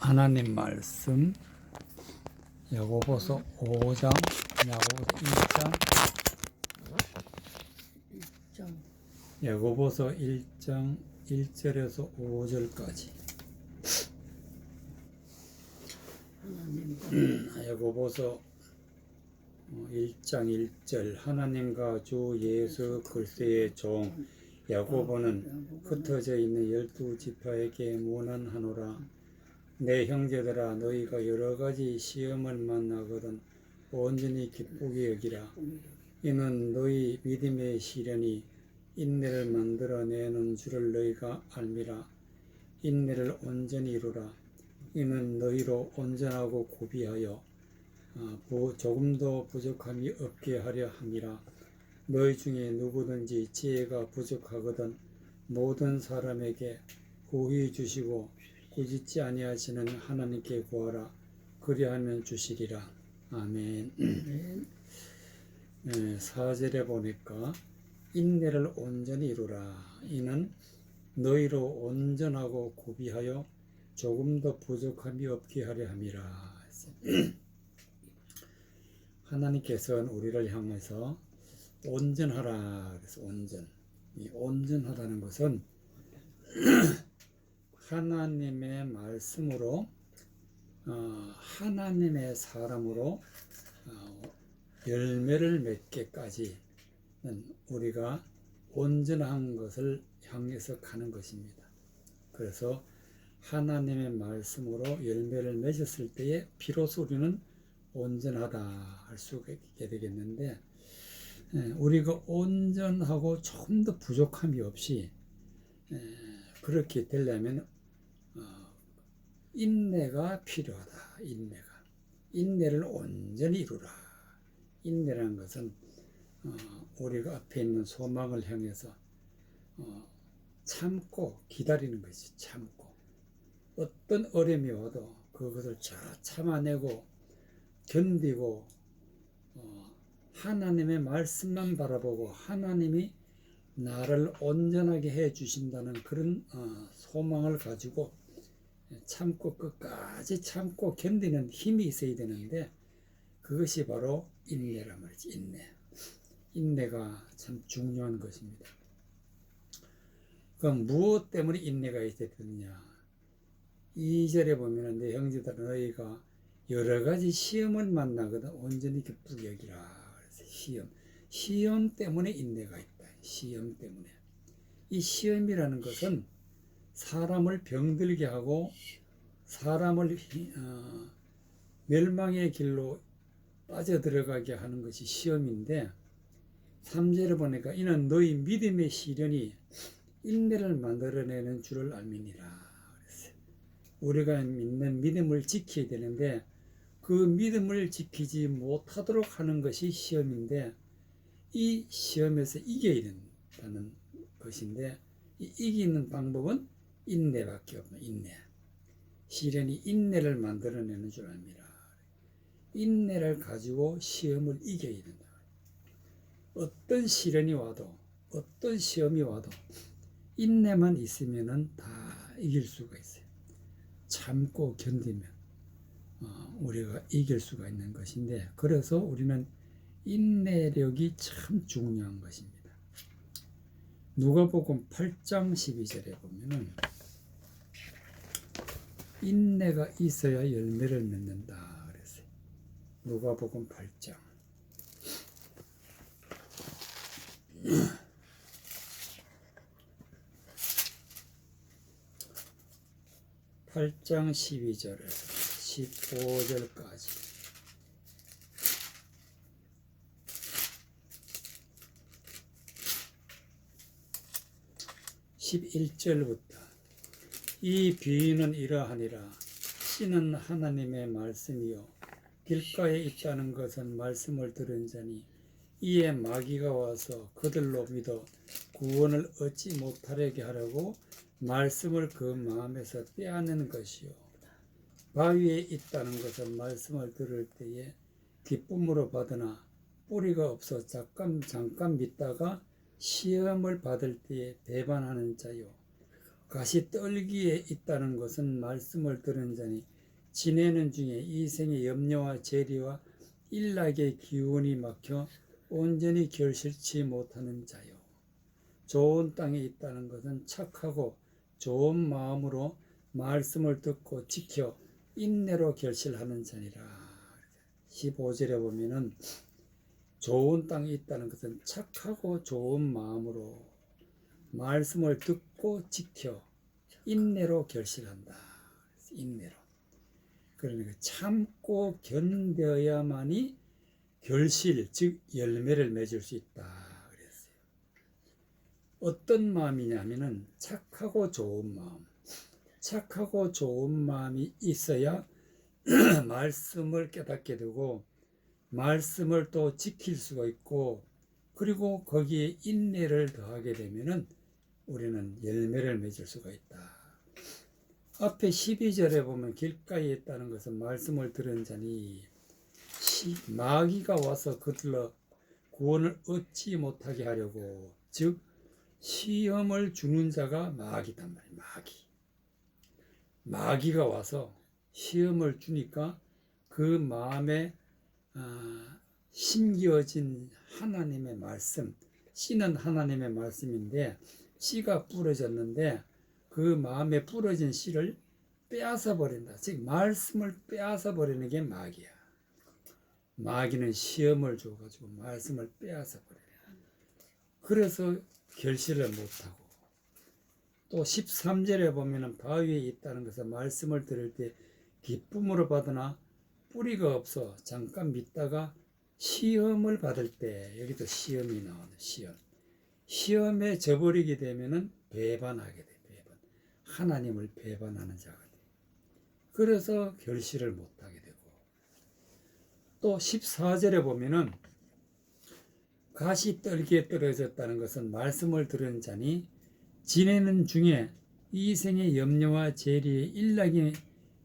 하나님 말씀 야고보서 5장, 야고보서 1장, 야고보서 1장 1절에서 5절까지. 야고보서 1장 1절. 하나님과 주 예수 그리스도의 종 야고보는 흩어져 있는 12지파에게 문안하노라. 내 형제들아, 너희가 여러가지 시험을 만나거든 온전히 기쁘게 여기라. 이는 너희 믿음의 시련이 인내를 만들어내는 줄을 너희가 알미라. 인내를 온전히 이루라. 이는 너희로 온전하고 고비하여 조금도 부족함이 없게 하려 함이라. 너희 중에 누구든지 지혜가 부족하거든 모든 사람에게 후히 주시고 꾸짖지 아니하시는 하나님께 구하라. 그리하면 주시리라. 아멘. 4절에 보니까 인내를 온전히 이루라. 이는 너희로 온전하고 고비하여 조금도 부족함이 없게 하려 함이라. 하나님께서는 우리를 향해서 온전하라. 그래서 온전. 이 온전하다는 것은 하나님의 말씀으로 하나님의 사람으로 열매를 맺게까지는 우리가 온전한 것을 향해서 가는 것입니다. 그래서 하나님의 말씀으로 열매를 맺었을 때에 비로소 우리는 온전하다 할 수 있게 되겠는데, 우리가 온전하고 조금 더 부족함이 없이 그렇게 되려면 인내가 필요하다. 인내를 온전히 이루라. 인내라는 것은 우리가 앞에 있는 소망을 향해서 참고 기다리는 것이, 참고 어떤 어려움이 와도 그것을 잘 참아내고 견디고 하나님의 말씀만 바라보고 하나님이 나를 온전하게 해 주신다는 그런 소망을 가지고 참고 끝까지 참고 견디는 힘이 있어야 되는데, 그것이 바로 인내란 말이지. 인내가 참 중요한 것입니다. 그럼 무엇 때문에 인내가 있어야 되느냐? 2절에 보면 내 형제들아, 너희가 여러 가지 시험을 만나거든 온전히 기쁘게 여기라. 시험 때문에 인내가 있다. 시험 때문에. 이 시험이라는 것은 사람을 병들게 하고 사람을 멸망의 길로 빠져들어가게 하는 것이 시험인데, 3절에 보니까 이는 너희 믿음의 시련이 인내를 만들어내는 줄을 알미니라. 우리가 믿는 믿음을 지켜야 되는데 그 믿음을 지키지 못하도록 하는 것이 시험인데, 이 시험에서 이겨야 된다는 것인데, 이 이기는 방법은 인내밖에 없는 인내. 시련이 인내를 만들어내는 줄 압니다. 인내를 가지고 시험을 이겨야 된다. 어떤 시련이 와도 어떤 시험이 와도 인내만 있으면은 다 이길 수가 있어요. 참고 견디면 우리가 이길 수가 있는 것인데, 그래서 우리는 인내력이 참 중요한 것입니다. 누가복음 8장 12절에 보면은 인내가 있어야 열매를 맺는다 그랬어요. 누가복음 8장 8장 12절에서 15절까지. (11절부터) 이 비유는 이러하니라. 씨는 하나님의 말씀이요 길가에 있다는 것은 말씀을 들은 자니 이에 마귀가 와서 그들로 믿어 구원을 얻지 못하려게 하려고 말씀을 그 마음에서 빼앗는 것이요 바위에 있다는 것은 말씀을 들을 때에 기쁨으로 받으나 뿌리가 없어 잠깐 믿다가 시험을 받을 때에 배반하는 자요 가시떨기에 있다는 것은 말씀을 들은 자니 지내는 중에 이 생의 염려와 재리와 일락의 기운이 막혀 온전히 결실치 못하는 자요. 좋은 땅에 있다는 것은 착하고 좋은 마음으로 말씀을 듣고 지켜 인내로 결실하는 자니라. 15절에 보면은 좋은 땅에 있다는 것은 착하고 좋은 마음으로 말씀을 듣고 지켜 인내로 결실한다. 인내로. 그러니까 참고 견뎌야만이 결실, 즉 열매를 맺을 수 있다. 그랬어요. 어떤 마음이냐면은 착하고 좋은 마음. 착하고 좋은 마음이 있어야 말씀을 깨닫게 되고 말씀을 또 지킬 수가 있고 그리고 거기에 인내를 더하게 되면은 우리는 열매를 맺을 수가 있다. 앞에 12절에 보면 길가에 있다는 것은 말씀을 들은 자니 마귀가 와서 그들로 구원을 얻지 못하게 하려고 즉 시험을 주는 자가 마귀단 말이에요. 마귀가 와서 시험을 주니까 그 마음에 심겨진 하나님의 말씀, 씨는 하나님의 말씀인데 씨가 뿌려졌는데 그 마음에 뿌려진 씨를 빼앗아 버린다. 즉 말씀을 빼앗아 버리는 게 마귀야. 마귀는 시험을 줘가지고 말씀을 빼앗아 버려요. 그래서 결실을 못하고 또 13절에 보면은 바위에 있다는 것은 말씀을 들을 때 기쁨으로 받으나 뿌리가 없어 잠깐 믿다가 시험을 받을 때 여기도 시험이 나오는 시험에 져버리게 되면은 배반하게 돼. 하나님을 배반하는 자가 돼. 그래서 결실을 못하게 되고 또 14절에 보면은 가시떨기에 떨어졌다는 것은 말씀을 들은 자니 지내는 중에 이 생의 염려와 재리의 일락의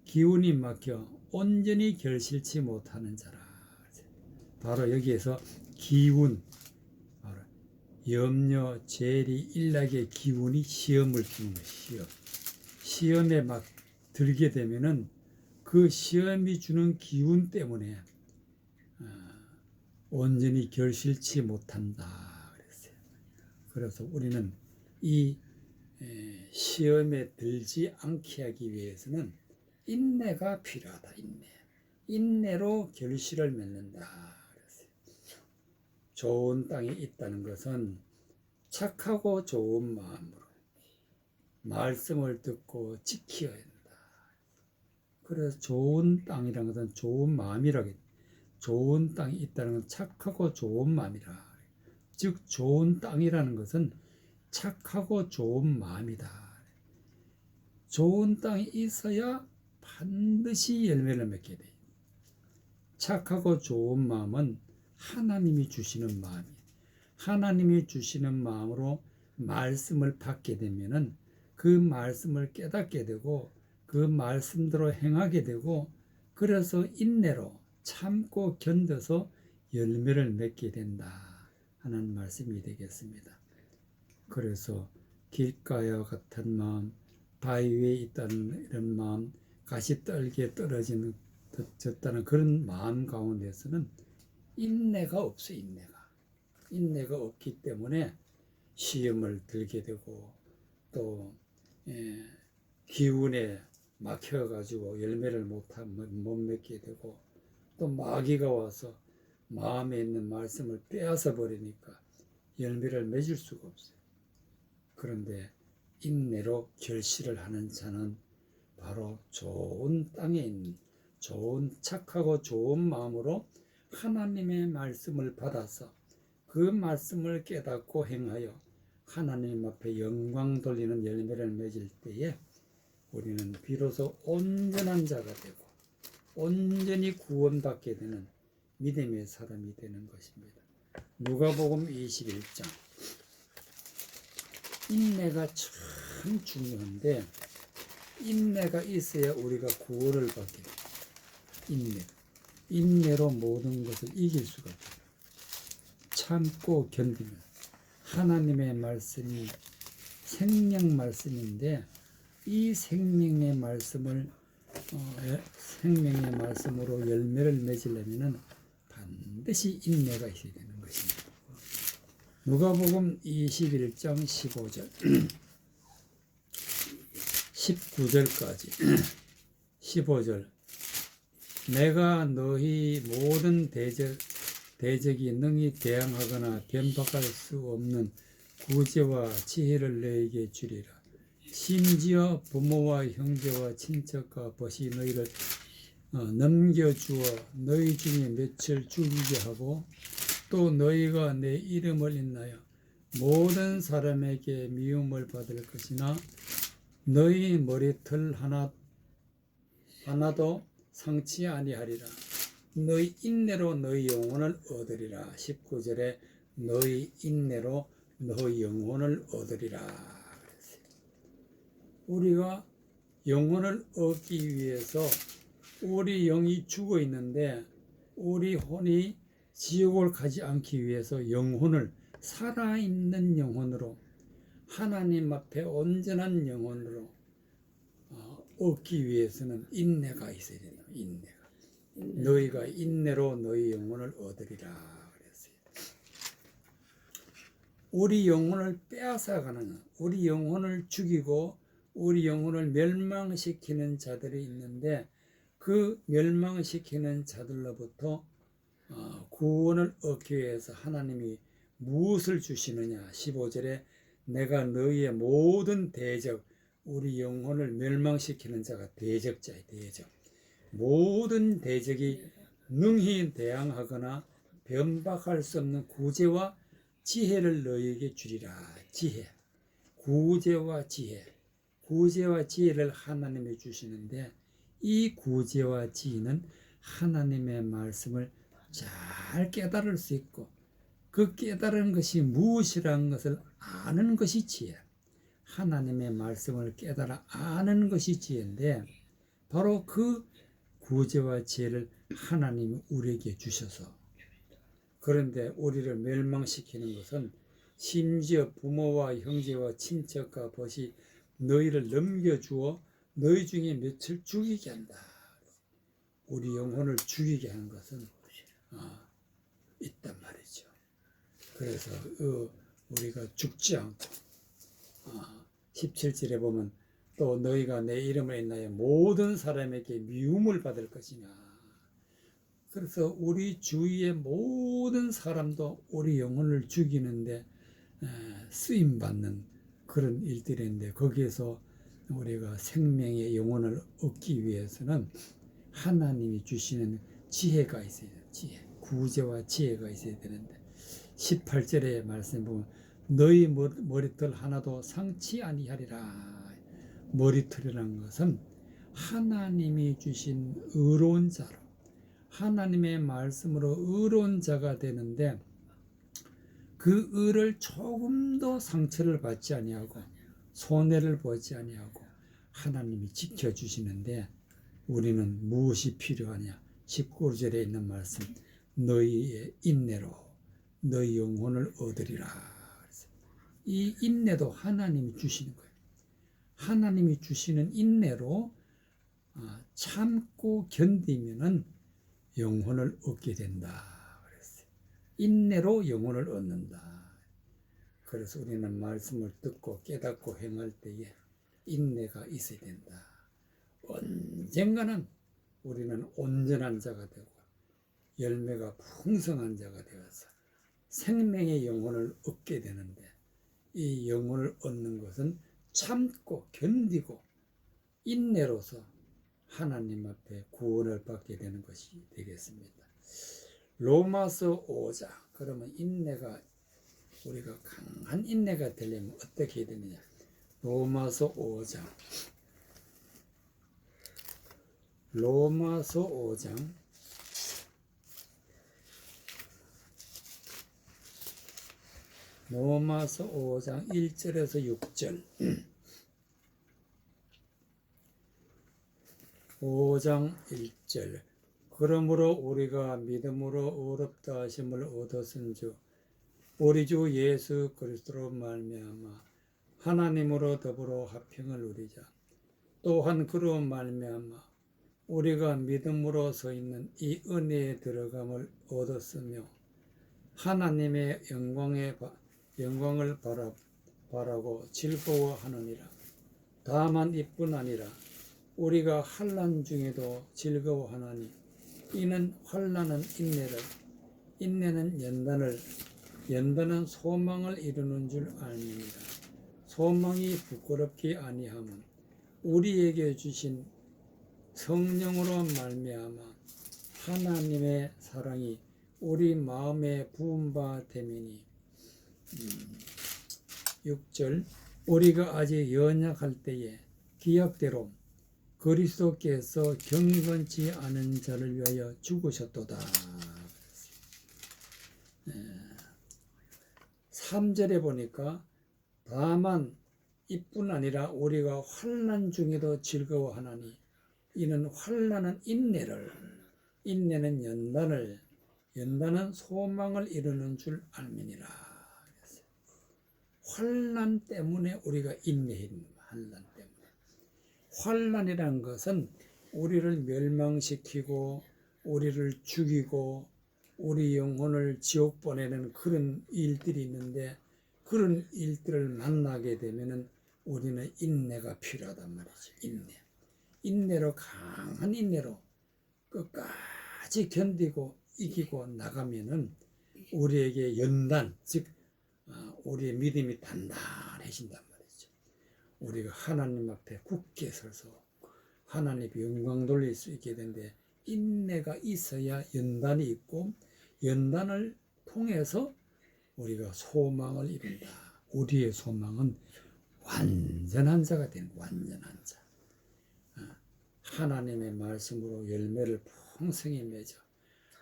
기운이 막혀 온전히 결실치 못하는 자라. 바로 여기에서 기운, 바로 염려, 재리, 일락의 기운이 시험을 주는 거예요. 시험에 막 들게 되면은 그 시험이 주는 기운 때문에 온전히 결실치 못한다 그랬어요. 그래서 우리는 이 시험에 들지 않게 하기 위해서는 인내가 필요하다. 인내로 결실을 맺는다 그랬어요. 좋은 땅에 있다는 것은 착하고 좋은 마음으로 말씀을 듣고 지켜야 된다. 그래서 좋은 땅이라는 것은 좋은 마음이라고 해요. 좋은 땅이 있다는 건 착하고 좋은 마음이라. 즉 좋은 땅이라는 것은 착하고 좋은 마음이다. 좋은 땅이 있어야 반드시 열매를 맺게 돼요. 착하고 좋은 마음은 하나님이 주시는 마음이에요. 하나님이 주시는 마음으로 말씀을 받게 되면은 그 말씀을 깨닫게 되고 그 말씀대로 행하게 되고 그래서 인내로 참고 견뎌서 열매를 맺게 된다 하는 말씀이 되겠습니다. 그래서 길가와 같은 마음, 바위 위에 있다는 이런 마음, 가시떨기에 떨어졌다는 그런 마음 가운데서는 인내가 없어요. 인내가 없기 때문에 시험을 들게 되고 또 기운에 막혀가지고 열매를 못 맺게 되고 또 마귀가 와서 마음에 있는 말씀을 빼앗아 버리니까 열매를 맺을 수가 없어요. 그런데 인내로 결실을 하는 자는 바로 좋은 땅에 있는 좋은 착하고 좋은 마음으로 하나님의 말씀을 받아서 그 말씀을 깨닫고 행하여 하나님 앞에 영광 돌리는 열매를 맺을 때에 우리는 비로소 온전한 자가 되고 온전히 구원받게 되는 믿음의 사람이 되는 것입니다. 누가복음 21장. 인내가 참 중요한데 인내가 있어야 우리가 구원을 받게 돼요. 인내로 모든 것을 이길 수가 있어요. 참고 견디면 하나님의 말씀이 생명 말씀인데 이 생명의 말씀을 생명의 말씀으로 열매를 맺으려면은 반드시 인내가 있어야 되는 것입니다. 누가복음 21장 15절 19절까지 15절 내가 너희 모든 대적이 능히 대항하거나 변박할 수 없는 구제와 지혜를 너희에게 주리라. 심지어 부모와 형제와 친척과 벗이 너희를 넘겨주어 너희 중에 며칠 죽이게 하고 또 너희가 내 이름을 인하여 모든 사람에게 미움을 받을 것이나 너희 머리털 하나도 상치 아니하리라. 너희 인내로 너희 영혼을 얻으리라. 19절에 너희 인내로 너희 영혼을 얻으리라. 우리가 영혼을 얻기 위해서 우리 영이 죽어 있는데 우리 혼이 지옥을 가지 않기 위해서 영혼을 살아있는 영혼으로 하나님 앞에 온전한 영혼으로 얻기 위해서는 인내가 있어야 돼요. 인내가. 너희가 인내로 너희 영혼을 얻으리라 그랬어요. 우리 영혼을 빼앗아가는, 우리 영혼을 죽이고 우리 영혼을 멸망시키는 자들이 있는데 그 멸망시키는 자들로부터 구원을 얻기 위해서 하나님이 무엇을 주시느냐. 15절에 내가 너희의 모든 대적, 우리 영혼을 멸망시키는 자가 대적자예요. 대적. 모든 대적이 능히 대항하거나 변박할 수 없는 구제와 지혜를 너희에게 주리라. 지혜. 구제와 지혜. 구제와 지혜를 하나님이 주시는데 이 구제와 지혜는 하나님의 말씀을 잘 깨달을 수 있고 그 깨달은 것이 무엇이라는 것을 아는 것이 지혜. 하나님의 말씀을 깨달아 아는 것이 지혜인데 바로 그 구제와 지혜를 하나님이 우리에게 주셔서 그런데 우리를 멸망시키는 것은 심지어 부모와 형제와 친척과 벗이 너희를 넘겨주어 너희 중에 며칠 죽이게 한다. 우리 영혼을 죽이게 하는 것은 있단 말이죠. 그래서 우리가 죽지 않고 17절에 보면 또 너희가 내 이름을 인하여 모든 사람에게 미움을 받을 것이냐. 그래서 우리 주위의 모든 사람도 우리 영혼을 죽이는데 쓰임받는 그런 일들인데 거기에서 우리가 생명의 영혼을 얻기 위해서는 하나님이 주시는 지혜가 있어야 돼요. 지혜. 구제와 지혜가 있어야 되는데 18절의 말씀 보면 너희 머리털 하나도 상치 아니하리라. 머리털이라는 것은 하나님이 주신 의로운 자로 하나님의 말씀으로 의로운 자가 되는데 그 의를 조금도 상처를 받지 아니하고 손해를 보지 아니하고 하나님이 지켜주시는데 우리는 무엇이 필요하냐. 19절에 있는 말씀 너희의 인내로 너희 영혼을 얻으리라. 이 인내도 하나님이 주시는 거예요. 하나님이 주시는 인내로 참고 견디면은 영혼을 얻게 된다. 그랬어요. 인내로 영혼을 얻는다. 그래서 우리는 말씀을 듣고 깨닫고 행할 때에 인내가 있어야 된다. 언젠가는 우리는 온전한 자가 되고 열매가 풍성한 자가 되어서 생명의 영혼을 얻게 되는데 이 영혼을 얻는 것은 참고 견디고 인내로서 하나님 앞에 구원을 받게 되는 것이 되겠습니다. 로마서 5장. 그러면 인내가 우리가 강한 인내가 되려면 어떻게 해야 되느냐. 로마서 5장. 로마서 5장 1절에서 6절 5장 1절 그러므로 우리가 믿음으로 의롭다 하심을 얻었은즉 우리 주 예수 그리스도로 말미암아 하나님으로 더불어 화평을 누리자. 또한 그로 말미암아 우리가 믿음으로 서 있는 이 은혜에 들어감을 얻었으며 하나님의 영광을 바라고 즐거워하느니라. 다만 이뿐 아니라 우리가 환난 중에도 즐거워하나니 이는 환난은 인내를, 인내는 연단은 소망을 이루는 줄 압니다. 소망이 부끄럽게 아니함은 우리에게 주신 성령으로 말미암아 하나님의 사랑이 우리 마음에 부은 바 됨이니. 6절 우리가 아직 연약할 때에 기약대로 그리스도께서 경건치 않은 자를 위하여 죽으셨도다. 3절에 보니까 다만 이뿐 아니라 우리가 환난 중에도 즐거워하나니 이는 환난은 인내를, 인내는 연단은 소망을 이루는 줄 알미니라. 환난 때문에 우리가 인내해야 환난 때문에. 환난이란 것은 우리를 멸망시키고 우리를 죽이고 우리 영혼을 지옥 보내는 그런 일들이 있는데, 그런 일들을 만나게 되면은 우리는 인내가 필요하단 말이죠. 인내로, 강한 인내로 끝까지 견디고 이기고 나가면은 우리에게 연단, 즉 우리의 믿음이 단단해진단 말이죠. 우리가 하나님 앞에 굳게 서서 하나님의 영광 돌릴 수 있게 되는데, 인내가 있어야 연단이 있고 연단을 통해서 우리가 소망을 이룬다. 우리의 소망은 완전한 자가 되는, 완전한 자. 하나님의 말씀으로 열매를 풍성히 맺어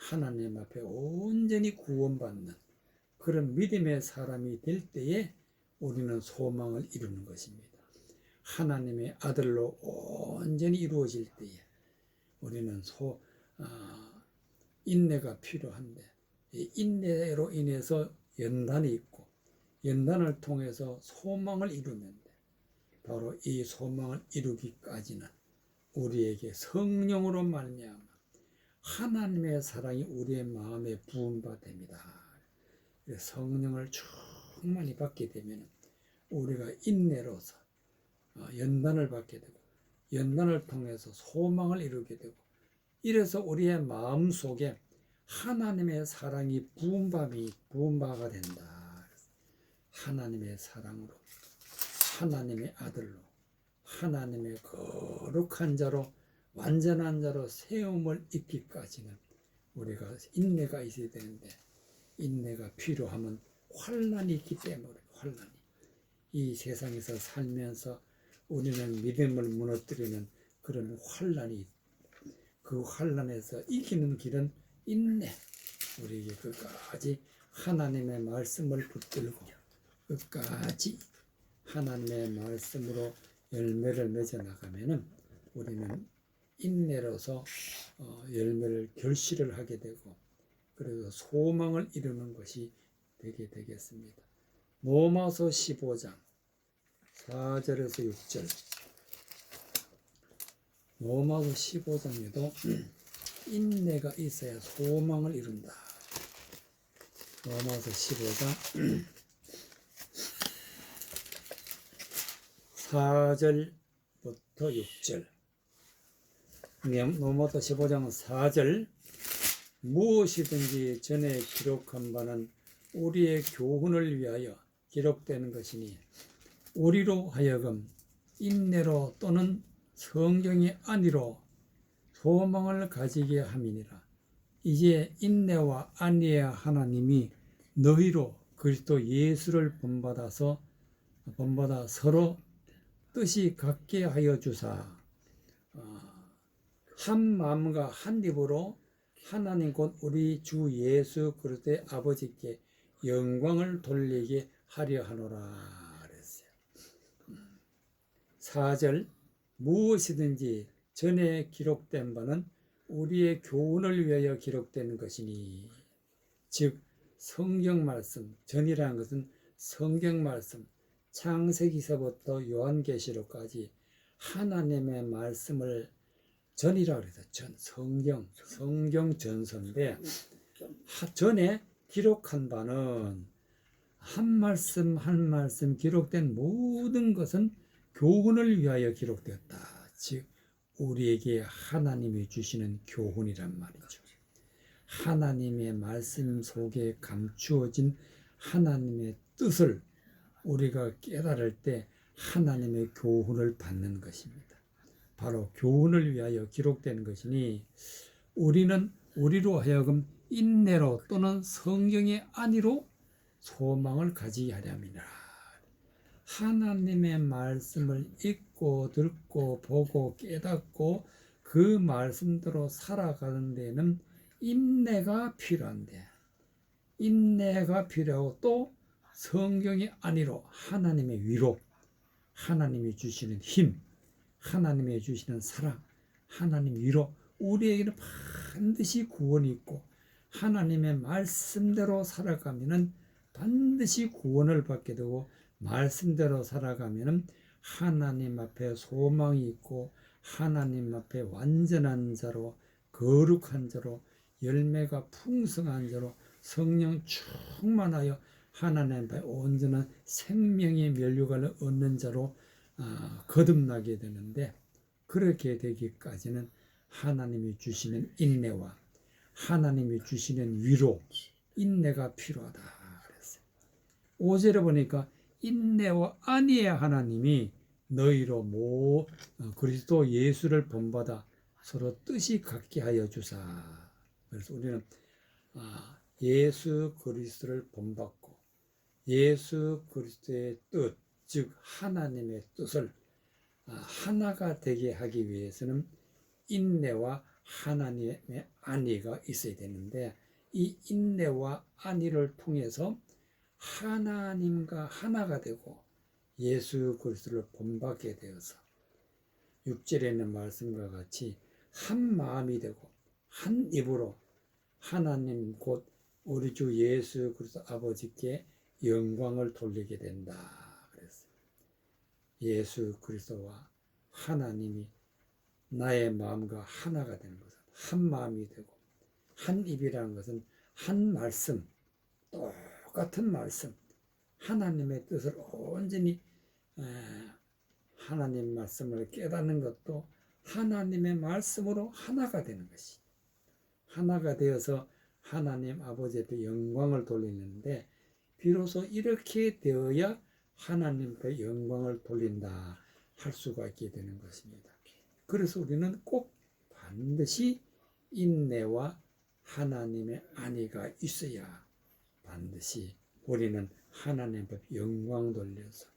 하나님 앞에 온전히 구원받는 그런 믿음의 사람이 될 때에 우리는 소망을 이루는 것입니다. 하나님의 아들로 온전히 이루어질 때에 우리는 인내가 필요한데, 이 인내로 인해서 연단이 있고 연단을 통해서 소망을 이루면 돼. 바로 이 소망을 이루기까지는 우리에게 성령으로 말미암아 하나님의 사랑이 우리의 마음에 부은 바 됩니다. 성령을 충만히 받게 되면 우리가 인내로서 연단을 받게 되고 연단을 통해서 소망을 이루게 되고, 이래서 우리의 마음 속에 하나님의 사랑이 부은 바가 된다. 하나님의 사랑으로, 하나님의 아들로, 하나님의 거룩한 자로, 완전한 자로 세움을 입기까지는 우리가 인내가 있어야 되는데, 인내가 필요하면 환난이 있기 때문에, 환난이 이 세상에서 살면서 우리는 믿음을 무너뜨리는 그런 환난이, 그 환난에서 이기는 길은 인내. 우리에게 끝까지 하나님의 말씀을 붙들고 끝까지 하나님의 말씀으로 열매를 맺어 나가면은 우리는 인내로서 열매를 결실을 하게 되고, 그래서 소망을 이루는 것이 되게 되겠습니다. 로마서 15장 4절에서 6절. 로마서 15장에도 인내가 있어야 소망을 이룬다. 로마서 15장 4절부터 6절. 로마서 15장 4절. 무엇이든지 전에 기록한 바는 우리의 교훈을 위하여 기록되는 것이니 우리로 하여금 인내로 또는 성경의 안위로 소망을 가지게 함이니라. 이제 인내와 안위의 하나님이 너희로 그리스도 예수를 본받아 서로 뜻이 같게 하여 주사 한 마음과 한 입으로 하나님 곧 우리 주 예수 그리스도의 아버지께 영광을 돌리게 하려 하노라 그랬어요. 4절. 무엇이든지 전에 기록된 바는 우리의 교훈을 위하여 기록된 것이니, 즉 성경 말씀, 전이라는 것은 성경 말씀, 창세기서부터 요한계시록까지 하나님의 말씀을 전이라 그래서 성경 전서인데 전에 기록한 바는 한 말씀 한 말씀 기록된 모든 것은 교훈을 위하여 기록되었다. 즉 우리에게 하나님이 주시는 교훈이란 말이죠. 하나님의 말씀 속에 감추어진 하나님의 뜻을 우리가 깨달을 때 하나님의 교훈을 받는 것입니다. 바로 교훈을 위하여 기록된 것이니 우리는 우리로 하여금 인내로 또는 성경의 안위로 소망을 가지게 하렵니다. 하나님의 말씀을 읽고 듣고 보고 깨닫고 그 말씀대로 살아가는 데는 인내가 필요한데 인내가 필요하고 또 성경의 안위로 하나님의 위로 하나님이 주시는 힘 하나님이 주시는 사랑 하나님 위로 우리에게는 반드시 구원이 있고 하나님의 말씀대로 살아가면은 반드시 구원을 받게 되고 말씀대로 살아가면은 하나님 앞에 소망이 있고 하나님 앞에 완전한 자로 거룩한 자로 열매가 풍성한 자로 성령 충만하여 하나님 앞에 온전한 생명의 면류관을 얻는 자로 거듭나게 되는데 그렇게 되기까지는 하나님이 주시는 인내와 하나님이 주시는 위로 인내가 필요하다 그랬어요. 5절에 보니까 인내와 안위의 하나님이 너희로 그리스도 예수를 본받아 서로 뜻이 같게 하여 주사. 그래서 우리는 예수 그리스도를 본받고 예수 그리스도의 뜻, 즉 하나님의 뜻을 하나가 되게 하기 위해서는 인내와 하나님의 안위가 있어야 되는데 이 인내와 안위를 통해서 하나님과 하나가 되고 예수 그리스도를 본받게 되어서 6절에 있는 말씀과 같이 한 마음이 되고 한 입으로 하나님 곧 우리 주 예수 그리스도 아버지께 영광을 돌리게 된다. 그랬어요. 예수 그리스도와 하나님이 나의 마음과 하나가 되는 것은 한 마음이 되고 한 입이라는 것은 한 말씀 똑같은 말씀 하나님의 뜻을 온전히 하나님 말씀을 깨닫는 것도 하나님의 말씀으로 하나가 되는 것이 하나가 되어서 하나님 아버지한테 영광을 돌리는데 비로소 이렇게 되어야 하나님께 영광을 돌린다 할 수가 있게 되는 것입니다. 그래서 우리는 꼭 반드시 인내와 하나님의 안위가 있어야 반드시 우리는 하나님 앞에 영광 돌려서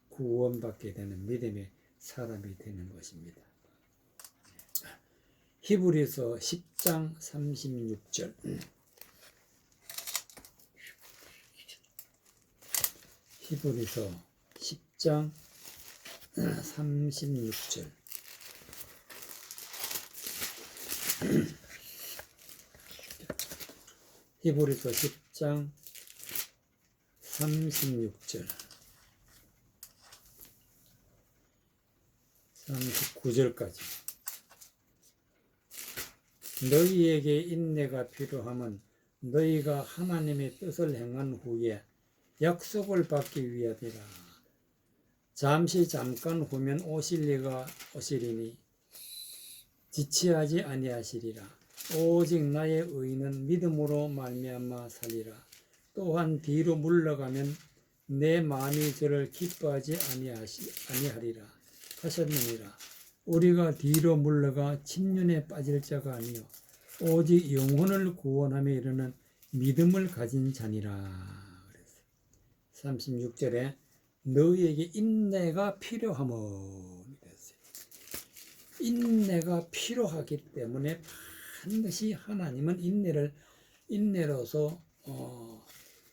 구원받게 되는 믿음의 사람이 되는 것입니다. 히브리서 10장 36절 히브리서 10장 36절 히브리서 10장 36절 39절까지 너희에게 인내가 필요함은 너희가 하나님의 뜻을 행한 후에 약속을 받기 위하리라. 잠깐 후면 오실 이가 오시리니 지체하지 아니하시리라. 오직 나의 의는 믿음으로 말미암아 살리라. 또한 뒤로 물러가면 내 마음이 저를 기뻐하지 아니하리라 하셨느니라. 우리가 뒤로 물러가 침륜에 빠질 자가 아니요 오직 영혼을 구원함에 이르는 믿음을 가진 자니라. 36절에 너희에게 인내가 필요함은 인내가 필요하기 때문에 반드시 하나님은 인내로서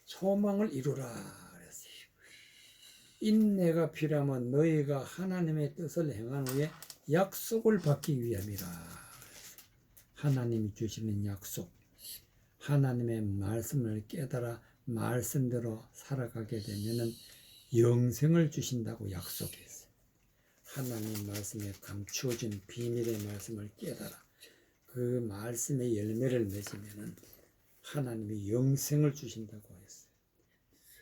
소망을 이루라 그랬어요. 인내가 필요하면 너희가 하나님의 뜻을 행한 후에 약속을 받기 위함이라. 하나님이 주시는 약속, 하나님의 말씀을 깨달아 말씀대로 살아가게 되면은 영생을 주신다고 약속했어요. 하나님 말씀에 감추어진 비밀의 말씀을 깨달아 그 말씀의 열매를 맺으면은 하나님이 영생을 주신다고 했어요.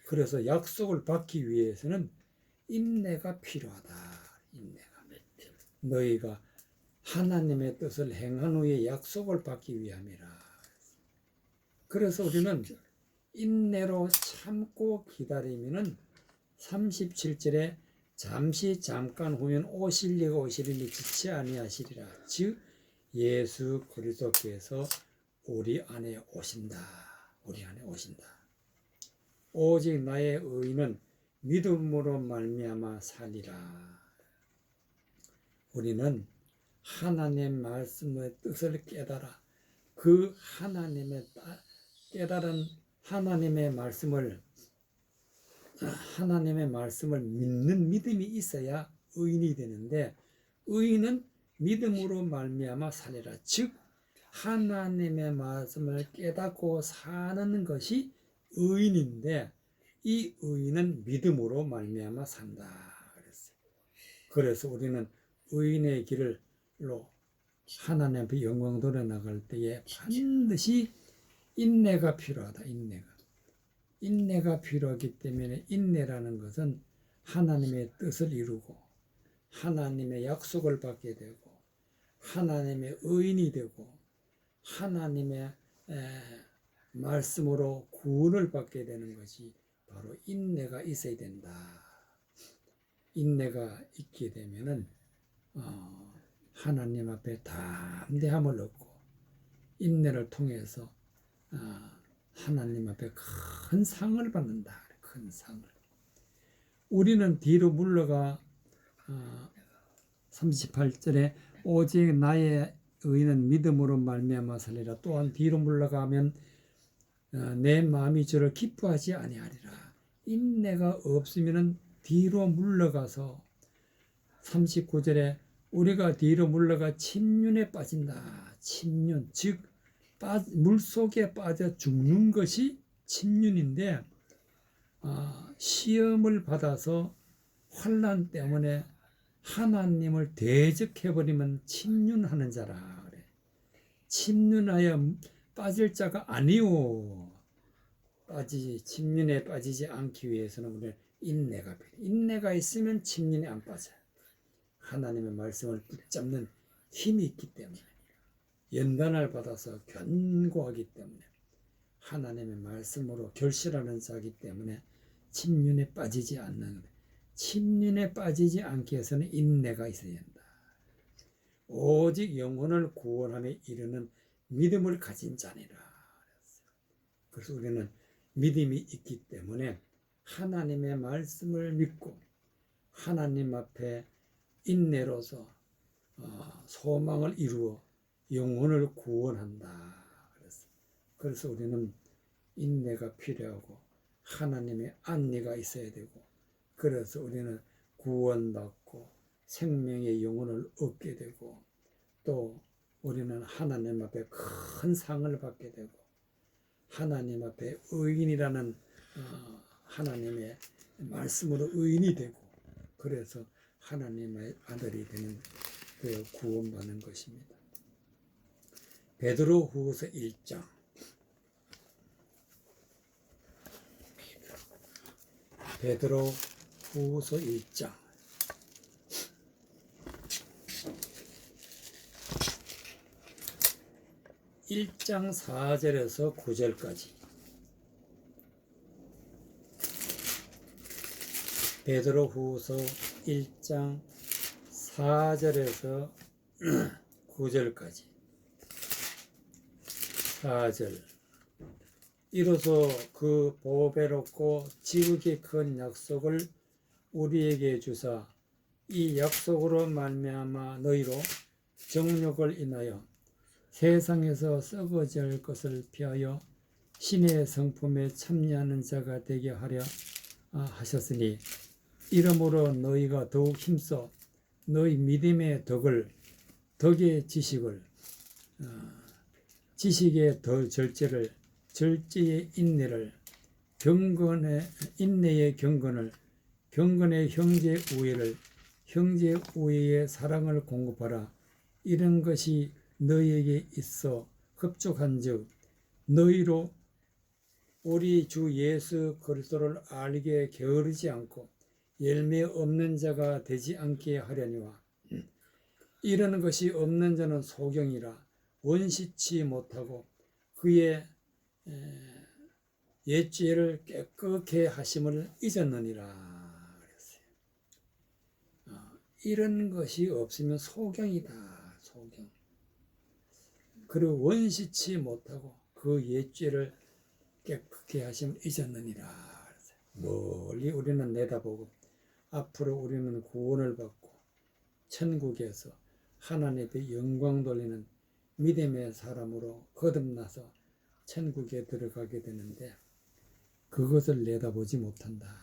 그래서 약속을 받기 위해서는 인내가 필요하다. 인내가. 너희가 하나님의 뜻을 행한 후에 약속을 받기 위함이라. 그래서 우리는 인내로 참고 기다리면은 37절에 잠시 잠깐 후면 오실리가 오시리니 지체 아니하시리라. 즉 예수 그리스도께서 우리 안에 오신다. 우리 안에 오신다. 오직 나의 의인은 믿음으로 말미암아 살리라. 우리는 하나님의 말씀의 뜻을 깨달아 그 하나님의 깨달은 하나님의 말씀을 믿는 믿음이 있어야 의인이 되는데, 의인은 믿음으로 말미암아 살리라. 즉 하나님의 말씀을 깨닫고 사는 것이 의인인데, 이 의인은 믿음으로 말미암아 산다 그랬어요. 그래서 우리는 의인의 길로 하나님 앞에 영광 돌아 나갈 때에 반드시 인내가 필요하다. 인내가 필요하기 때문에, 인내라는 것은 하나님의 뜻을 이루고 하나님의 약속을 받게 되고 하나님의 의인이 되고 하나님의 말씀으로 구원을 받게 되는 것이 바로 인내가 있어야 된다. 인내가 있게 되면은 하나님 앞에 담대함을 얻고 인내를 통해서 하나님 앞에 큰 상을 받는다. 큰 상을. 우리는 뒤로 물러가 38절에 오직 나의 의인은 믿음으로 말미암아 살리라. 또한 뒤로 물러가면 내 마음이 저를 기뻐하지 아니하리라. 인내가 없으면 뒤로 물러가서 39절에 우리가 뒤로 물러가 침륜에 빠진다. 침륜, 즉 물속에 빠져 죽는 것이 침륜인데, 시험을 받아서 환난 때문에 하나님을 대적해버리면 침륜하는 자라 그래. 침륜하여 빠질 자가 아니오. 침륜에 빠지지 않기 위해서는 우리는 인내가 필요해. 인내가 있으면 침륜에 안 빠져요. 하나님의 말씀을 붙잡는 힘이 있기 때문에, 연단을 받아서 견고하기 때문에, 하나님의 말씀으로 결실하는 자이기 때문에 침륜에 빠지지 않는, 침륜에 빠지지 않게 해서는 인내가 있어야 한다. 오직 영혼을 구원함에 이르는 믿음을 가진 자니라. 그래서 우리는 믿음이 있기 때문에 하나님의 말씀을 믿고 하나님 앞에 인내로서 소망을 이루어 영혼을 구원한다. 그래서 우리는 인내가 필요하고 하나님의 안리가 있어야 되고, 그래서 우리는 구원받고 생명의 영혼을 얻게 되고, 또 우리는 하나님 앞에 큰 상을 받게 되고, 하나님 앞에 의인이라는 하나님의 말씀으로 의인이 되고, 그래서 하나님의 아들이 되는 그 구원받는 것입니다. 베드로후서 1장. 베드로후서 1장. 1장 4절에서 9절까지. 베드로후서 1장 4절에서 9절까지. 4절. 이로써 그 보배롭고 지극히 큰 약속을 우리에게 주사 이 약속으로 말미암아 너희로 정욕을 인하여 세상에서 썩어질 것을 피하여 신의 성품에 참여하는 자가 되게 하려 하셨으니, 이러므로 너희가 더욱 힘써 너희 믿음의 덕의 지식을, 지식의 절제를, 절제의 인내를, 인내의 경건을, 경건의 형제 우애를, 형제 우애의 사랑을 공급하라. 이런 것이 너희에게 있어 흡족한즉 너희로 우리 주 예수 그리스도를 알게 게으르지 않고 열매 없는 자가 되지 않게 하려니와. 이런 것이 없는 자는 소경이라 원시치 못하고 그의 옛 죄를 깨끗게 하심을 잊었느니라 그랬어요. 이런 것이 없으면 소경이다. 소경. 그리고 원시치 못하고 그 옛 죄를 깨끗게 하심을 잊었느니라 그랬어요. 멀리 우리는 내다보고 앞으로 우리는 구원을 받고 천국에서 하나님의 영광 돌리는 믿음의 사람으로 거듭나서 천국에 들어가게 되는데 그것을 내다보지 못한다.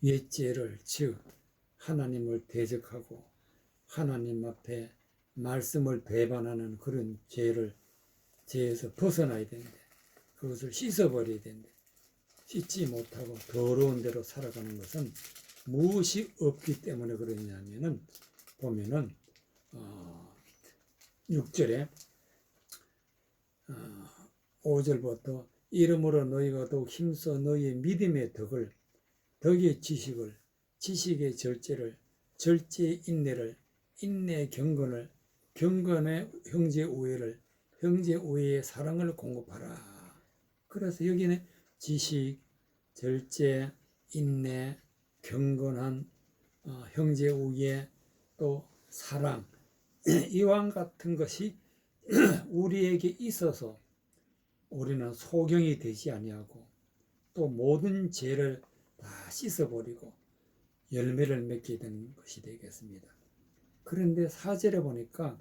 옛 죄를 즉 하나님을 대적하고 하나님 앞에 말씀을 배반하는 그런 죄에서 벗어나야 되는데 그것을 씻어버려야 되는데 씻지 못하고 더러운 대로 살아가는 것은 무엇이 없기 때문에 그러냐면은 보면은 6절에 5절부터 이러므로 너희가 더욱 힘써 너희의 믿음의 덕의 지식을 지식의 절제를 절제의 인내를 인내의 경건을 경건의 형제 우애를 형제 우애의 사랑을 공급하라. 그래서 여기는 지식, 절제, 인내, 경건한 형제 우애 또 사랑 이와 같은 것이 우리에게 있어서 우리는 소경이 되지 아니하고 또 모든 죄를 다 씻어버리고 열매를 맺게 되는 것이 되겠습니다. 그런데 4절에 보니까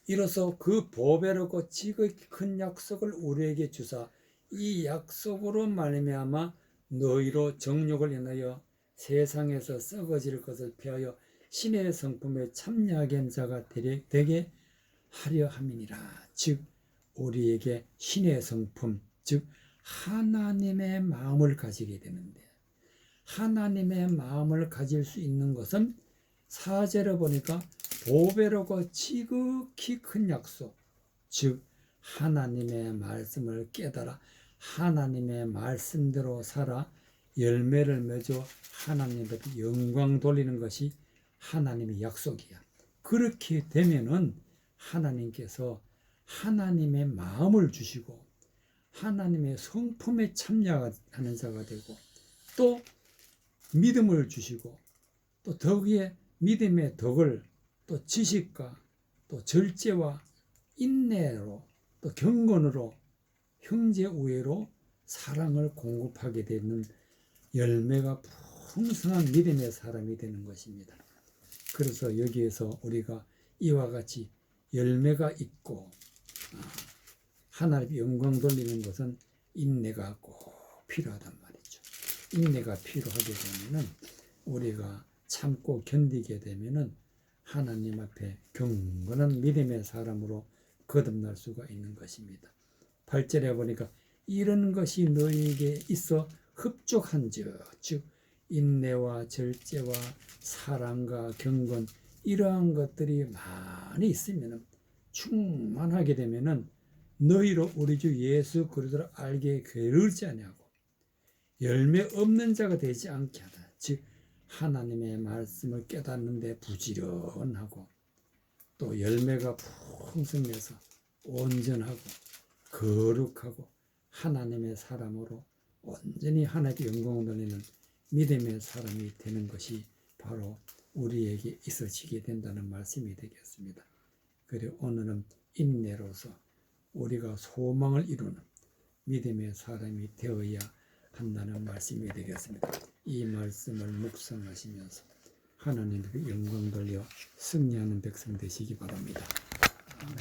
이로써 그 보배롭고 지극히 큰 약속을 우리에게 주사 이 약속으로 말미암아 너희로 정욕을 인하여 세상에서 썩어질 것을 피하여 신의 성품에 참여하게 한 자가 되게 하려 함이니라. 즉 우리에게 신의 성품 즉 하나님의 마음을 가지게 되는데 하나님의 마음을 가질 수 있는 것은 4절에 보니까 보배롭고 지극히 큰 약속 즉 하나님의 말씀을 깨달아 하나님의 말씀대로 살아 열매를 맺어 하나님께 영광 돌리는 것이 하나님의 약속이야. 그렇게 되면은 하나님께서 하나님의 마음을 주시고 하나님의 성품에 참여하는 자가 되고 또 믿음을 주시고 또 덕의 믿음의 덕을 또 지식과 또 절제와 인내로 또 경건으로 형제 우애로 사랑을 공급하게 되는 열매가 풍성한 믿음의 사람이 되는 것입니다. 그래서 여기에서 우리가 이와 같이 열매가 있고 하나님의 영광 돌리는 것은 인내가 꼭 필요하단 말이죠. 인내가 필요하게 되면은 우리가 참고 견디게 되면은 하나님 앞에 경건한 믿음의 사람으로 거듭날 수가 있는 것입니다. 8절에 보니까 이런 것이 너희에게 있어 흡족한즉 즉 인내와 절제와 사랑과 경건 이러한 것들이 많이 있으면 충만하게 되면은 너희로 우리 주 예수 그리스도를 알게 게으르지 아니하고 열매 없는 자가 되지 않게 하다. 즉 하나님의 말씀을 깨닫는데 부지런하고 또 열매가 풍성해서 온전하고 거룩하고 하나님의 사람으로 온전히 하나님께 영광을 돌리는 믿음의 사람이 되는 것이 바로 우리에게 있어지게 된다는 말씀이 되겠습니다. 그리고 오늘은 인내로서 우리가 소망을 이루는 믿음의 사람이 되어야 한다는 말씀이 되겠습니다. 이 말씀을 묵상하시면서 하나님께 영광 돌려 승리하는 백성 되시기 바랍니다. 아멘.